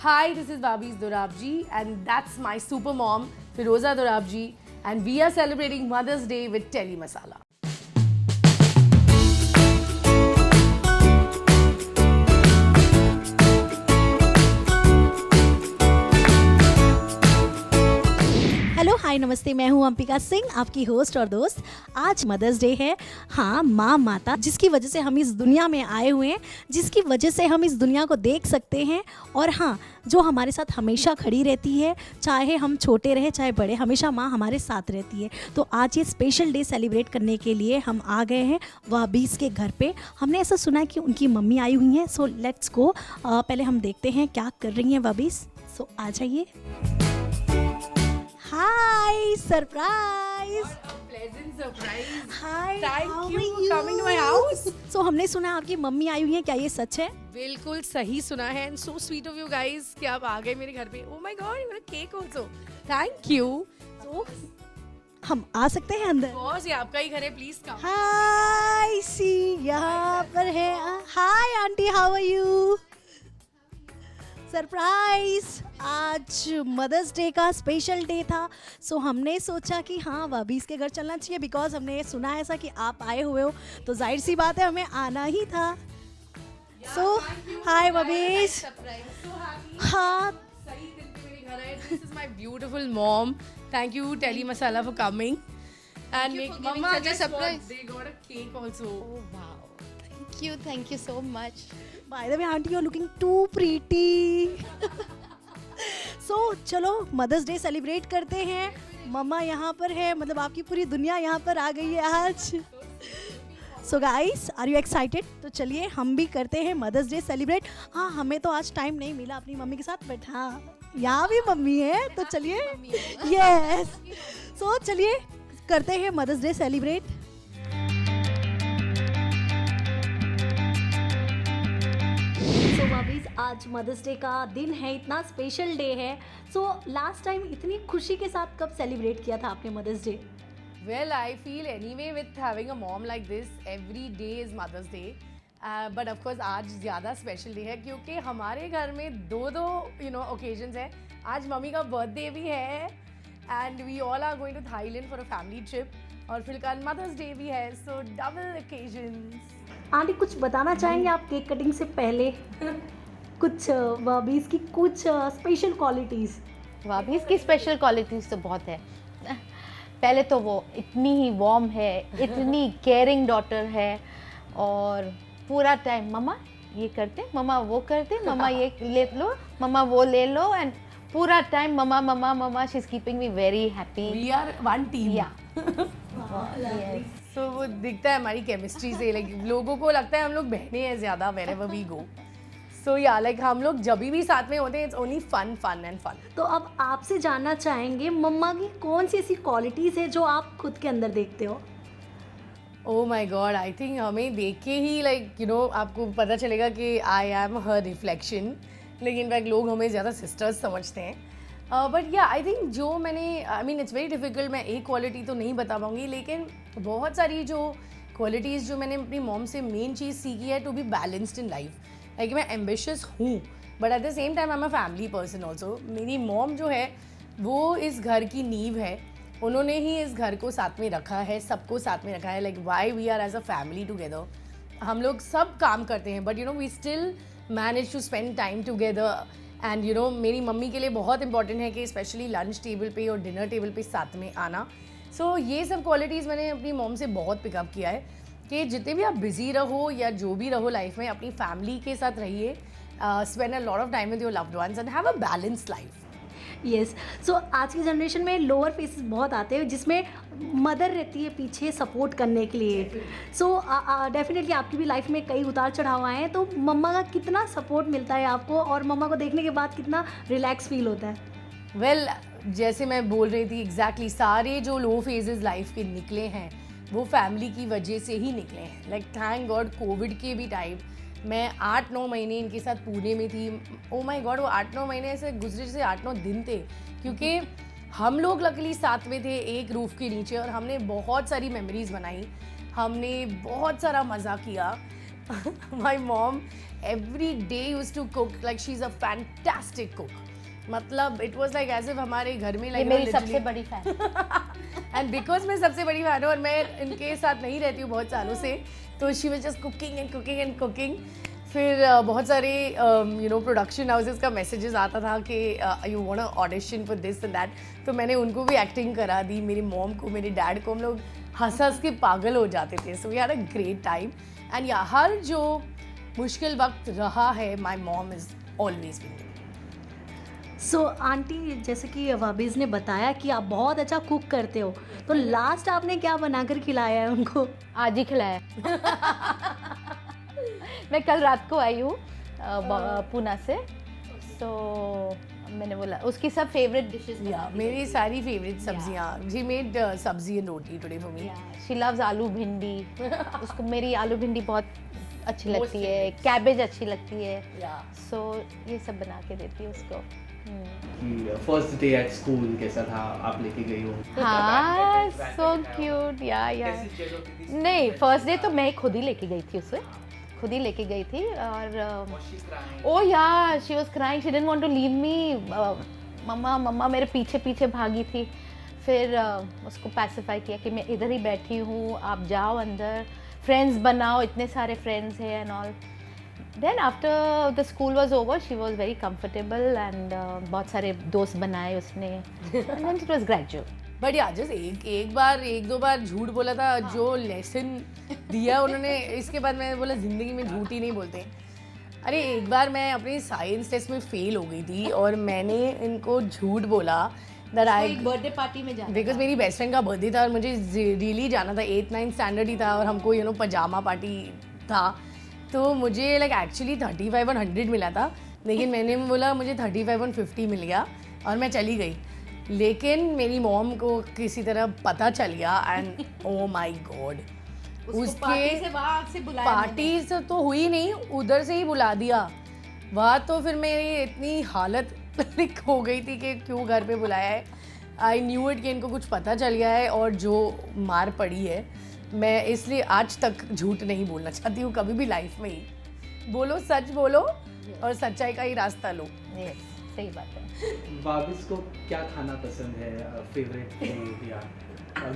Hi, this is Babis Dorabji, and that's my super mom, Firoza Dorabji, and we are celebrating Mother's Day with Telly Masala. Hello hi नमस्ते, मैं हूँ अंपिका सिंह, आपकी host और दोस्त। आज mother's day है। हाँ, माँ माता जिसकी वजह से हम इस दुनिया में आए हुए हैं, जिसकी वजह से हम इस दुनिया को देख सकते हैं, और हाँ, जो हमारे साथ हमेशा खड़ी रहती है, चाहे हम छोटे रहे चाहे बड़े, हमेशा माँ हमारे साथ रहती है। तो आज ये स्पेशल डे सेलिब्रेट करने के लिए हम आ गए हैं वाबीज़ के घर पे। हमने ऐसा सुना है कि उनकी मम्मी आई हुई हैं, सो लेट्स गो। पहले हम देखते हैं क्या कर रही हैं वाबीज़। सो आ जाइए। Hi, surprise. Pleasant surprise. Hi, Thank you for coming to my house. So हमने सुना है आपकी मम्मी आई हुई है, क्या ये सच है? बिल्कुल सही सुना है, and so sweet of you guys कि आप आ गए मेरे घर पे. Oh my God, you got a cake also. Thank you. तो हम आ सकते हैं अंदर? Boss, ये आपका ही घर है, please come. हाय, सी यहाँ पर है। Hi aunty, how are you? Surprise. आज मदर्स डे का स्पेशल डे था, सो हमने सोचा कि हाँ, वाबीज़ के घर चलना चाहिए, बिकॉज हमने सुना ऐसा कि आप आए हुए हो, तो जाहिर सी बात है हमें आना ही था। सो हाय वाबीज़। So happy. हाँ, सही दिन पे मेरे घर आए. This is my beautiful mom. Thank you, Telly Masala, for coming. And you for make giving Mama such a guess what? surprise. They got a cake also. Oh wow. Thank you so much. By the way aunty, you are looking too pretty. So चलो mother's day celebrate करते हैं। मम्मा यहाँ पर है, मतलब आपकी पूरी दुनिया यहाँ पर आ गई है आज। So guys, are you excited? तो चलिए हम भी करते हैं मदर्स डे सेलिब्रेट। हाँ, हमें तो आज टाइम नहीं मिला अपनी मम्मी के साथ, बट हाँ, यहाँ भी मम्मी है, तो चलिए। यस, सो चलिए करते हैं मदर्स डे सेलिब्रेट। सो वाबीज़, आज मदर्स डे का दिन है, इतना स्पेशल डे है। सो लास्ट टाइम इतनी खुशी के साथ कब सेलिब्रेट किया था आपने mother's day? Well, I feel anyway with having a mom like this, every day is Mother's Day. But of course आज ज़्यादा स्पेशल डे है क्योंकि हमारे घर में दो occasions है. आज मम्मी का बर्थडे भी है and we all are going to Thailand for a family trip. और फिर कल मदर्स डे भी है, so double occasions. आंटी, कुछ बताना चाहेंगे आप केक कटिंग से पहले? कुछ वाबीज़ की कुछ स्पेशल क्वालिटीज़? वाबीज़ की स्पेशल क्वालिटीज़ तो बहुत है। पहले तो वो इतनी ही वार्म है, इतनी केयरिंग डॉटर है, और पूरा टाइम मम्मा ये करते, मम्मा वो करते, मम्मा ये ले लो, मम्मा वो ले लो, एंड पूरा टाइम मम्मा मम्मा मम्मा, she is keeping me very happy. We are one team. या So वो दिखता है हमारी केमिस्ट्री से, लाइक लोगों को लगता है हम लोग बहनें हैं ज़्यादा wherever we go. So yeah, like हम लोग जब भी साथ में होते हैं, it's only fun and fun. तो अब आपसे जानना चाहेंगे मम्मा की कौन सी ऐसी क्वालिटीज़ है जो आप खुद के अंदर देखते हो? Oh my God, I think हमें देख के ही आपको पता चलेगा कि I am her reflection. लेकिन इनफैक्ट लोग हमें ज़्यादा सिस्टर्स समझते हैं. बट या आई थिंक जो मैंने इट्स वेरी डिफ़िकल्ट, मैं एक क्वालिटी तो नहीं बता पाऊँगी, लेकिन बहुत सारी जो क्वालिटीज़ जो मैंने अपनी मॉम से मेन चीज़ सीखी है, to be balanced in life. Like मैं एम्बिशियस हूँ, but at the same time I am a family person also. मेरी मॉम जो है वो इस घर की नींव है, उन्होंने ही इस घर को साथ में रखा है, सबको साथ में रखा है. Like why we are as a family together. हम लोग सब काम करते हैं, but we still manage to spend time together. And मेरी मम्मी के लिए बहुत इंपॉर्टेंट है कि स्पेशली लंच टेबल पे और डिनर टेबल पे साथ में आना. सो ये सब क्वालिटीज़ मैंने अपनी मॉम से बहुत पिकअप किया है कि जितने भी आप बिजी रहो या जो भी रहो लाइफ में, अपनी फैमिली के साथ रहिए, spend a lot of time with your loved ones and have a balanced life. Yes, so आज की जनरेशन में लोअर फेसेस बहुत आते हैं जिसमें मदर रहती है पीछे सपोर्ट करने के लिए. सो डेफिनेटली आपकी भी लाइफ में कई उतार चढ़ाव आए हैं, तो मम्मा का कितना सपोर्ट मिलता है आपको, और मम्मा को देखने के बाद कितना रिलैक्स फील होता है? वेल, जैसे मैं बोल रही थी एग्जैक्टली, सारे जो लो फेजेस लाइफ के निकले हैं वो फैमिली की वजह से ही निकले हैं. लाइक थैंक गॉड कोविड के भी टाइम मैं 8-9 महीने इनके साथ पुणे में थी. ओ माय गॉड, वो 8-9 महीने ऐसे गुजरे जैसे 8-9 दिन थे, क्योंकि हम लोग लकीली साथ में थे एक रूफ के नीचे, और हमने बहुत सारी मेमोरीज बनाई, हमने बहुत सारा मज़ा किया. My mom every day used to cook like she's a fantastic cook. मतलब it was like as if हमारे घर में ये like मेरी सबसे बड़ी फैन। एंड बिकॉज मैं सबसे बड़ी फैन हूँ और मैं इनके साथ नहीं रहती हूँ बहुत सालों से, तो she was just cooking and cooking and cooking. फिर बहुत सारे प्रोडक्शन हाउसेस का मैसेजेस आता था कि you want audition for this and that, तो मैंने उनको भी एक्टिंग करा दी, मेरी मॉम को, मेरे डैड को। हम लोग हंस हंस के पागल हो जाते थे। So we had a great time and या हर जो मुश्किल वक्त रहा है, my mom is always been. So aunty, जैसे कि वाबिज ने बताया कि आप बहुत अच्छा कुक करते हो, तो लास्ट आपने क्या बनाकर खिलाया है उनको? आज ही खिलाया। मैं कल रात को आई हूँ पूना से, तो मैंने बोला उसकी सब फेवरेट डिशेस। मेरी सारी फेवरेट सब्जियाँ, जी मेड सब्जी and roti today for me. She loves आलू भिंडी। उसको मेरी आलू भिंडी बहुत अच्छी लगती है, कैबेज अच्छी लगती है, सो ये सब बना के देती है उसको। फर्स्ट डे एट स्कूल कैसा था, आप लेके गई हो? हाँ, सो क्यूट। या नहीं, फर्स्ट डे तो मैं खुद ही लेके गई थी उसे, खुद ही लेके गई थी। और oh yeah she was crying, she didn't want to leave me. मम्मा मम्मा मेरे पीछे पीछे भागी थी। फिर उसको पैसिफाई किया कि मैं इधर ही बैठी हूँ, आप जाओ अंदर, फ्रेंड्स बनाओ, इतने सारे फ्रेंड्स हैं and all. Then after the school was over she was very comfortable and बहुत सारे दोस्त बनाए उसने, and it was gradual. But या जस्ट एक दो बार झूठ बोला था, जो लेसन दिया उन्होंने, इसके बाद मैंने बोला ज़िंदगी में झूठ ही नहीं बोलते। अरे एक बार मैं अपनी साइंस टेस्ट में फेल हो गई थी और मैंने इनको झूठ बोला दैट आई बर्थडे पार्टी में जाना, बिकॉज मेरी बेस्ट फ्रेंड का बर्थडे था और मुझे रियली जाना था, 8th-9th स्टैंडर्ड ही था और हमको पजामा पार्टी था, तो मुझे लाइक एक्चुअली 35 और 100 मिला था, लेकिन मैंने बोला मुझे 35 और 50 मिल गया और मैं चली गई। लेकिन मेरी मॉम को किसी तरह पता चल गया एंड ओ माय गॉड, उसके पार्टी से तो हुई नहीं, उधर से ही बुला दिया। वहाँ तो फिर मेरी इतनी हालत हो गई थी कि क्यों घर पे बुलाया है। आई न्यू इट कि इनको कुछ पता चल गया है और जो मार पड़ी है, मैं इसलिए आज तक झूठ नहीं बोलना चाहती हूँ कभी भी लाइफ में। ही बोलो, सच बोलो और सच्चाई का ही रास्ता लो। सही बात है। वाबिस को क्या खाना पसंद है, फेवरेट फूड या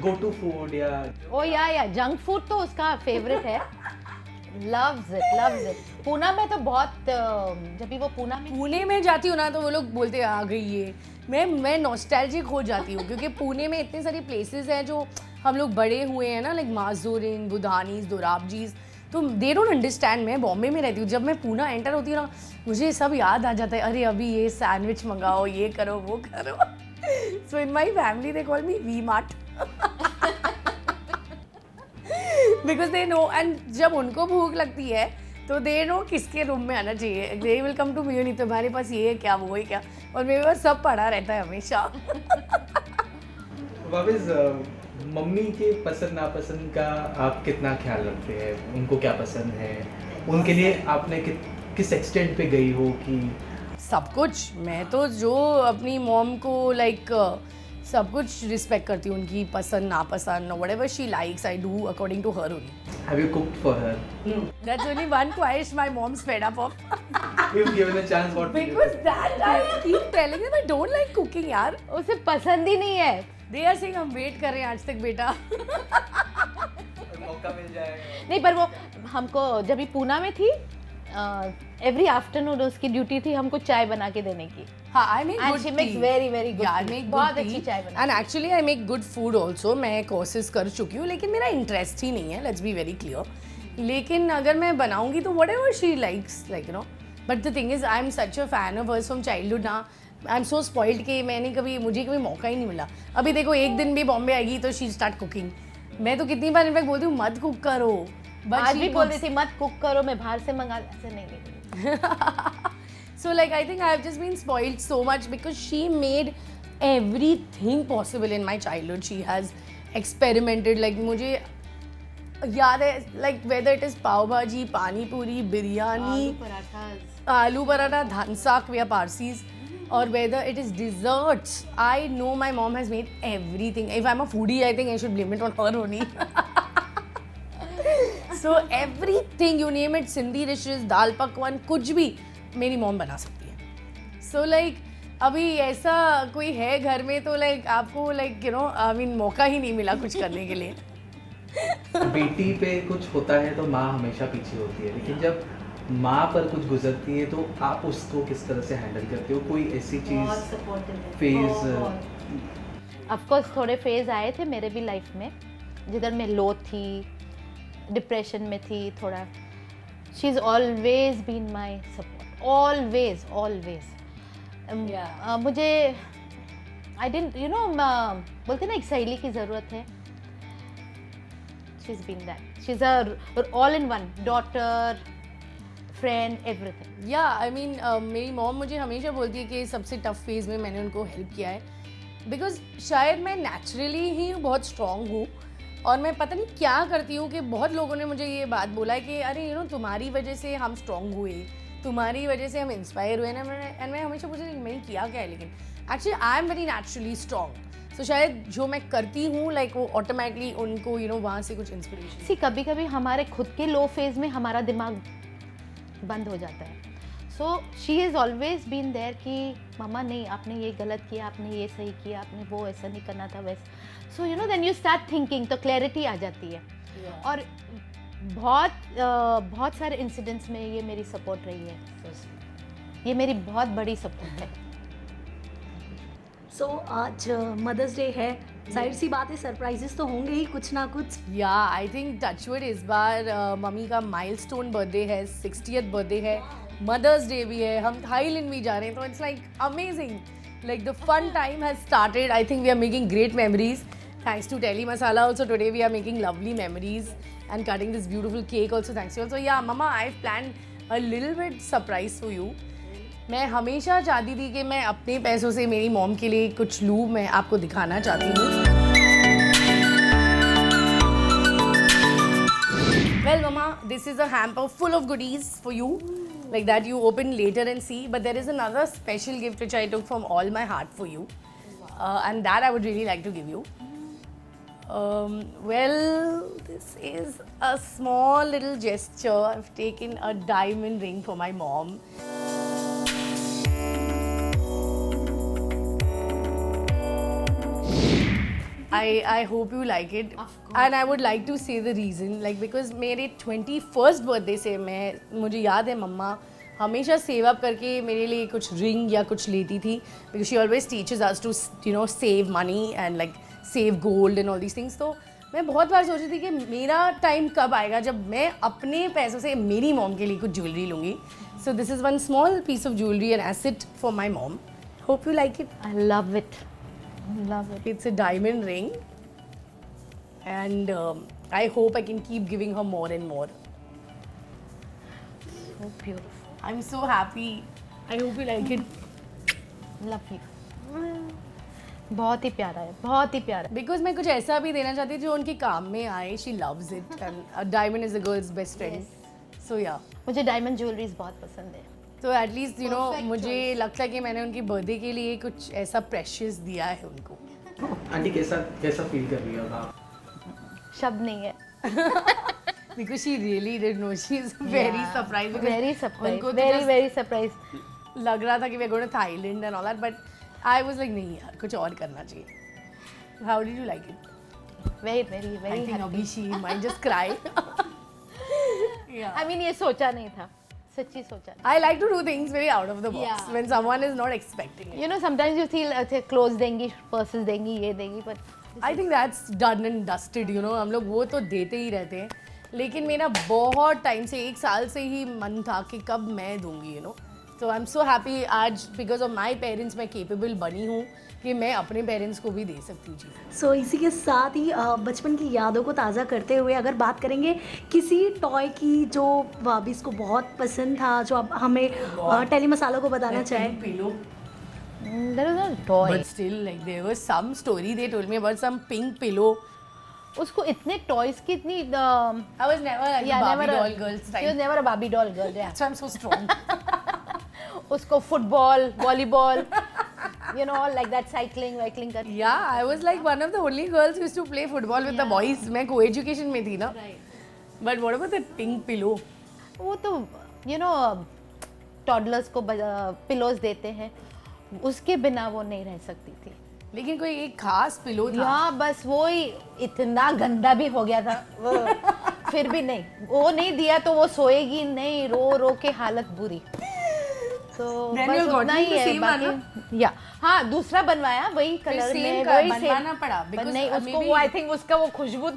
गो टू फूड या? ओ या जंक फूड तो उसका फेवरेट है। loves it। पूना में तो बहुत, जब भी वो पुणे में जाती हूँ ना तो वो लोग बोलते आ गई ये, मैं नॉस्टैल्जिक हो जाती हूँ क्योंकि पुणे में इतने सारी प्लेसेस हैं जो हम लोग बड़े हुए हैं ना, लाइक माजूरिन, बुधानीज, दोराबजीज, तो दे डोंट अंडरस्टैंड। मैं बॉम्बे में रहती हूँ, जब मैं पूना एंटर होती हूँ ना, मुझे सब याद आ जाता है, अरे अभी ये सैंडविच मंगाओ, ये करो, वो करो। So in my family they call me V mart because they know, and जब उनको भूख लगती है तो दे नो किसके रूम में आना चाहिए। They will come to me, नहीं तुम्हारे पास ये है क्या, वो है क्या, और मेरे पास सब पड़ा रहता है हमेशा। वाबिस, मम्मी के पसंद नापसंद का आप कितना ख्याल रखते हैं? उनको क्या पसंद है, उनके लिए आपने किस एक्सटेंट पे गई हो कि सब कुछ? मैं तो जो अपनी मॉम को लाइक सब कुछ रिस्पेक्ट करती हूँ, उनकी पसंद नापसंद, whatever she likes I do according to her only. Have you cooked for her? That's only one quiet my mom's fed up of. If given a chance, what will you Because that I keep telling them I don't like cooking यार। उसे पसंद ही नहीं है। They are saying हम wait कर रहे हैं आज तक बेटा। मौका मिल जाएगा। नहीं, पर वो हमको जब भी पूना में थी, एवरी आफ्टरनून उसकी ड्यूटी थी हमको चाय बना के देने की। हाँ, I make And good she makes tea. very, very good Yeah, I tea. make बहुत good अच्छी tea. चाय बनाती And actually I make good food also. मैं कोर्सेज कर चुकी हूँ, लेकिन मेरा इंटरेस्ट ही नहीं है, let's be very clear. लेकिन अगर मैं बनाऊंगी तो whatever she likes, like you know. But the thing is, I'm such a fan of hers from childhood ना. I'm so spoiled कि मुझे कभी मौका ही नहीं मिला। अभी देखो, एक दिन भी बॉम्बे आएगी तो she start cooking. मैं तो कितनी बार इनफैक्ट बोलती हूँ मत कुक करो। But आज she भी बोल cooks. रही थी मत कुक करो, मैं बाहर से मंगा, ऐसे नहीं। So like I think I've just been spoiled so much because she made everything possible in my childhood. She has experimented, like मुझे याद है, like whether it is pav bhaji, pani puri, biryani, aloo paratha, dhansak, we are Parsis, or whether it is desserts. I know my mom has made everything. If I'm a foodie, I think I should blame it on her only. So everything you name it, Sindhi dishes, dal pakwan, कुछ भी मेरी mom बना सकती है. So like अभी ऐसा कोई है घर में तो लाइक आपको like you know I mean मौका ही नहीं मिला कुछ करने के लिए. बेटी पे कुछ होता है तो माँ हमेशा पीछे होती है, लेकिन जब माँ पर कुछ गुजरती है तो आप उसको किस तरह से हैंडल करते हो? कोई ऐसी चीज़ फेज? ऑफ कोर्स थोड़े फेज आए थे मेरे भी लाइफ में जिधर मैं लो थी, डिप्रेशन में थी थोड़ा. She is always been my support, always always. मुझे आई डिडंट यू नो बोलते ना एक सहेली की ज़रूरत है. She is been that. She is a all in one, daughter, friend, everything. Yeah I mean मेरी मॉम मुझे हमेशा बोलती है कि सबसे टफ फेज़ में मैंने उनको हेल्प किया है, बिकॉज शायद मैं नेचुरली ही बहुत स्ट्रॉन्ग हूँ और मैं पता नहीं क्या करती हूँ कि बहुत लोगों ने मुझे ये बात बोला है कि अरे यू नो तुम्हारी वजह से हम स्ट्रॉन्ग हुए, तुम्हारी वजह से हम इंस्पायर हुए ना. एंड मैं हमेशा पूछती हूँ मैंने किया क्या है, लेकिन actually I am very naturally strong. So शायद जो मैं करती हूँ लाइक वो ऑटोमेटिकली उनको यू नो वहाँ से कुछ इंस्पिरेशन. सी कभी कभी हमारे खुद के लो फेज में हमारा दिमाग बंद हो जाता है. So she is always been there कि मम्मा नहीं आपने ये गलत किया, आपने ये सही किया, आपने वो ऐसा नहीं करना था वैसे. So you know then you start thinking, तो क्लैरिटी आ जाती है. और बहुत सारे इंसिडेंट्स में ये मेरी सपोर्ट रही है. ये मेरी बहुत बड़ी सपोर्ट है. सो आज मदर्स डे है, जाहिर सी बात है सरप्राइजेस तो होंगे ही कुछ ना कुछ. या आई थिंक टचवुड इस बार मम्मी का माइलस्टोन बर्थडे है, 60th बर्थडे है, मदर्स डे भी है, हम थाईलैंड भी जा रहे हैं, तो it's like amazing. Like the fun time has started. I think we are making great memories thanks to Telly Masala. Also today we are making lovely memories and cutting this beautiful cake also thanks to you. Also yeah mama, I've planned a little bit surprise for you. मैं हमेशा चाहती थी कि मैं अपने पैसों से मेरी मॉम के लिए कुछ लूँ, मैं आपको दिखाना चाहती हूँ. Well mama, this is a hamper full of goodies for you, like that you open later and see, but there is another special gift which I took from all my heart for you, and that I would really like to give you. Well, this is a small little gesture. I've taken a diamond ring for my mom. I hope you like it. Of course. And I would like to say the reason, like because मेरे 21st birthday से मुझे याद है मम्मा हमेशा save up करके मेरे लिए कुछ रिंग या कुछ लेती थी, because she always teaches us to you know save money and like save gold and all these things. तो मैं बहुत बार सोची थी कि मेरा टाइम कब आएगा जब मैं अपने पैसों से मेरी मॉम के लिए कुछ ज्वेलरी लूँगी. So this is one small piece of jewellery and asset for my mom. Hope you like it. I love it. I love it. It's a diamond ring and I hope I can keep giving her more and more. So beautiful. I'm so happy. I hope you like it. Love you. बहुत ही प्यारा है, बहुत ही प्यारा. Because मैं कुछ ऐसा भी देना चाहती थी जो उनके काम में आए. She loves it and a diamond is a girl's best friend. So yeah. मुझे डायमंड ज्वेलरीज बहुत पसंद है. तो एटलीस्ट यू नो मुझे लगता है कि मैंने उनकी बर्थडे के लिए कुछ ऐसा प्रेशियस दिया है उनको. आंटी कैसा फील कर रही है आप? शब्द नहीं है. Because she really did know. She is very surprised. because Very surprised. उनको तो just Very surprised. लग रहा था कि we're going to Thailand and all that, but I was like नहीं यार कुछ और करना चाहिए. How did you like it? Very I happy. think अभी she might just cry. Yeah. I mean ये सोचा नहीं था, सच्ची सोचा नहीं. I like to do things very out of the box Yeah. when someone is not expecting it. You know sometimes you feel अच्छा clothes देंगी, purses देंगी, ये देंगी, but I think that's done and dusted, you know. हम लोग वो तो देते ही रहते हैं, लेकिन मेरा बहुत टाइम से 1 साल से ही मन था कि कब मैं दूंगी, you know. So I'm so happy आज because of my parents मैं capable बनी हूँ कि मैं अपने पेरेंट्स को भी दे सकती हूँ चीज़ें. सो इसी के साथ ही बचपन की यादों को ताज़ा करते हुए अगर बात करेंगे किसी टॉय की जो भाभीज को बहुत पसंद था, जो आप हमें टेली मसाला को बताना चाहें. Pillow. there is no toy. But still, like there was some story they told me about some pink pillow. उसको इतने toys की इतनी I was never like a Barbie doll girl She was style. never a Barbie doll girl. Yeah. That's why I'm so strong. उसको football, volleyball, you know, all like that cycling कर. Yeah, I was like one of the only girls who used to play football with the boys. मैं co-education में थी ना. But what about the pink pillow? वो तो you know toddlers को pillows देते हैं, उसके बिना वो नहीं रह सकती थी। लेकिन कोई एक खास पिलो था? हाँ बस वो ही इतना गंदा भी हो गया था वो फिर भी नहीं, वो नहीं दिया तो वो सोएगी नहीं, रो रो के हालत बुरी। तो Then बस you got उतना me ही the है same one, बाकी। या हाँ दूसरा बनवाया वही फिर कलर same में, का वही बनवाना सेम पड़ा, पर because नहीं उसको maybe- वो आई थिंक उसका वो खुशबू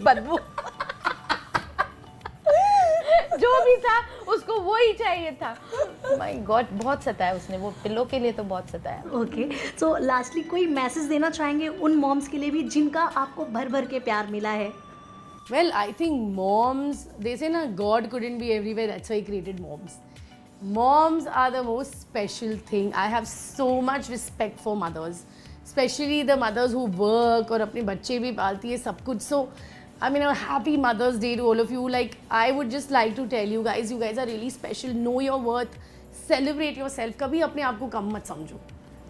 बदबू जो भी था उसको वो ही चाहिए था। माय गॉड बहुत सताया उसने, वो पिलो के लिए तो बहुत सताया। ओके, सो लास्टली कोई मैसेज देना चाहेंगे उन मॉम्स के लिए भी जिनका आपको भर भर के प्यार मिला है? Well, I think moms, they say na God couldn't be everywhere, that's why he created moms. Moms are the most special thing. I have so much respect for mothers, especially the mothers who work और अपने बच्चे भी पालती है सब कुछ. So I mean, a happy Mother's Day to all of you. Like, I would just like to tell you guys are really special. Know your worth. Celebrate yourself. कभी अपने आप को कम मत समझो.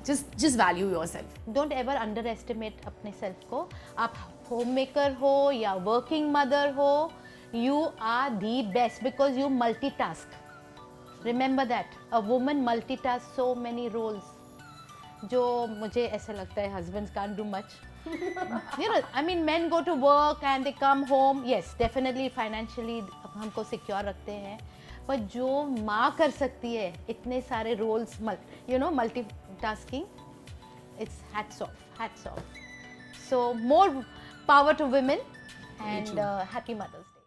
Just value yourself. Don't ever underestimate अपने self को। आप homemaker हो या वर्किंग मदर हो, you are the best because you multitask. Remember that a woman multitask so many roles, जो मुझे ऐसा लगता है husbands can't do much. You know, I mean, men go to work and they come home. Yes, definitely financially हमको secure रखते हैं, पर जो माँ कर सकती है इतने सारे roles, you know, multitasking, it's hats off. So more power to women and happy Mother's Day.